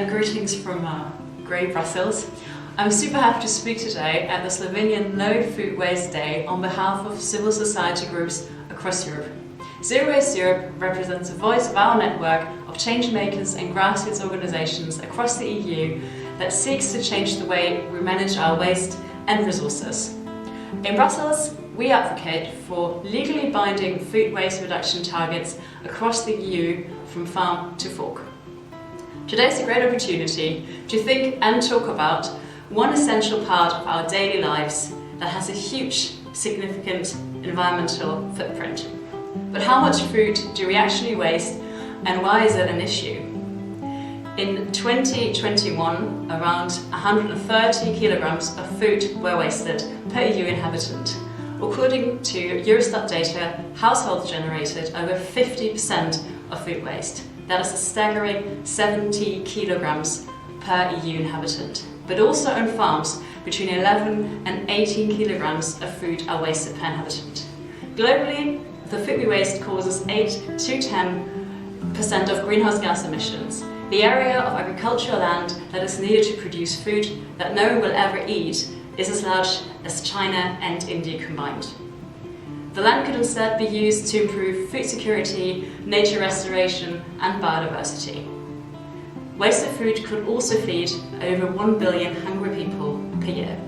and greetings from grey Brussels. I'm super happy to speak today at the Slovenian No Food Waste Day on behalf of civil society groups across Europe. Zero Waste Europe represents the voice of our network of change makers and grassroots organisations across the EU that seeks to change the way we manage our waste and resources. In Brussels, we advocate for legally binding food waste reduction targets across the EU from farm to fork. Today's a great opportunity to think and talk about one essential part of our daily lives that has a huge, significant environmental footprint. But how much food do we actually waste, and why is it an issue? In 2021, around 130 kilograms of food were wasted per EU inhabitant. According to Eurostat data, households generated over 50% of food waste. That is a staggering 70 kilograms per EU inhabitant. But also on farms, between 11 and 18 kilograms of food are wasted per inhabitant. Globally, the food we waste causes 8 to 10% of greenhouse gas emissions. The area of agricultural land that is needed to produce food that no one will ever eat is as large as China and India combined. The land could instead be used to improve food security, nature restoration and biodiversity. Wasted food could also feed over 1 billion hungry people per year.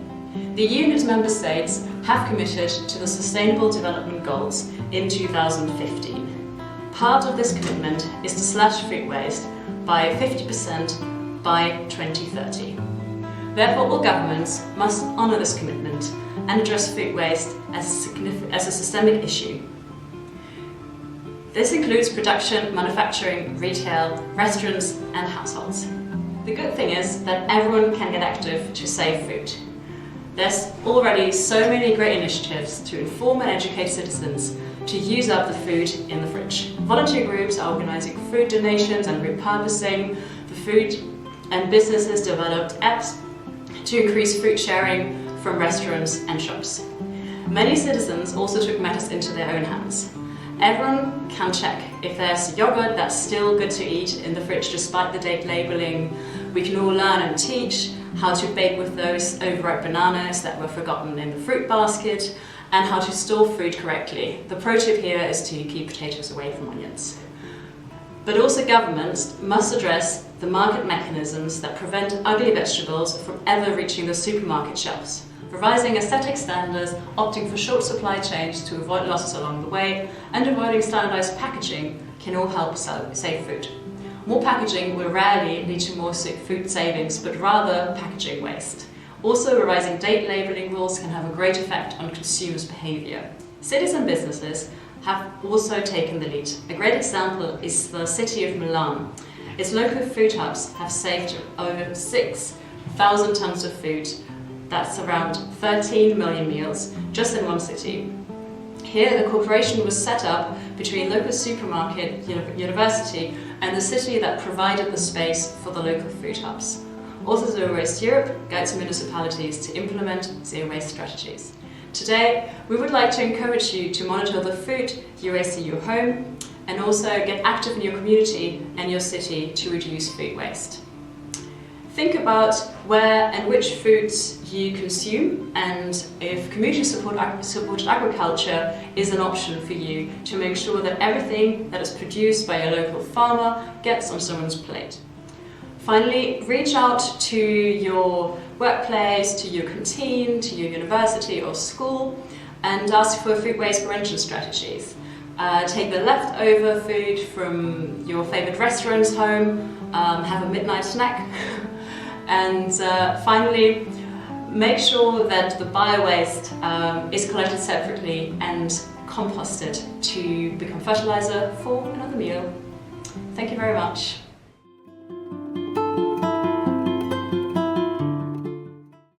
The EU and its member states have committed to the Sustainable Development Goals in 2015. Part of this commitment is to slash food waste by 50% by 2030. Therefore, all governments must honour this commitment and address food waste as a systemic issue. This includes production, manufacturing, retail, restaurants and households. The good thing is that everyone can get active to save food. There's already so many great initiatives to inform and educate citizens to use up the food in the fridge. Volunteer groups are organising food donations and repurposing the food, and businesses developed apps to increase food sharing from restaurants and shops. Many citizens also took matters into their own hands. Everyone can check if there's yogurt that's still good to eat in the fridge despite the date labelling. We can all learn and teach how to bake with those overripe bananas that were forgotten in the fruit basket, and how to store food correctly. The pro tip here is to keep potatoes away from onions. But also governments must address the market mechanisms that prevent ugly vegetables from ever reaching the supermarket shelves. Revising aesthetic standards, opting for short supply chains to avoid losses along the way, and avoiding standardized packaging can all help save food. More packaging will rarely lead to more food savings, but rather packaging waste. Also, revising date labelling rules can have a great effect on consumers' behaviour. Cities and businesses have also taken the lead. A great example is the city of Milan. Its local food hubs have saved over 6,000 tonnes of food. That's around 13 million meals just in one city. Here, the cooperation was set up between local supermarket, university, and the city that provided the space for the local food hubs. Also, Zero Waste Europe guides municipalities to implement zero waste strategies. Today, we would like to encourage you to monitor the food you waste in your home, and also get active in your community and your city to reduce food waste. Think about where and which foods you consume, and if community-supported agriculture is an option for you to make sure that everything that is produced by a local farmer gets on someone's plate. Finally, reach out to your workplace, to your canteen, to your university or school, and ask for food waste prevention strategies. Take the leftover food from your favourite restaurants home, have a midnight snack, and finally, make sure that the bio-waste is collected separately and composted to become fertiliser for another meal. Thank you very much.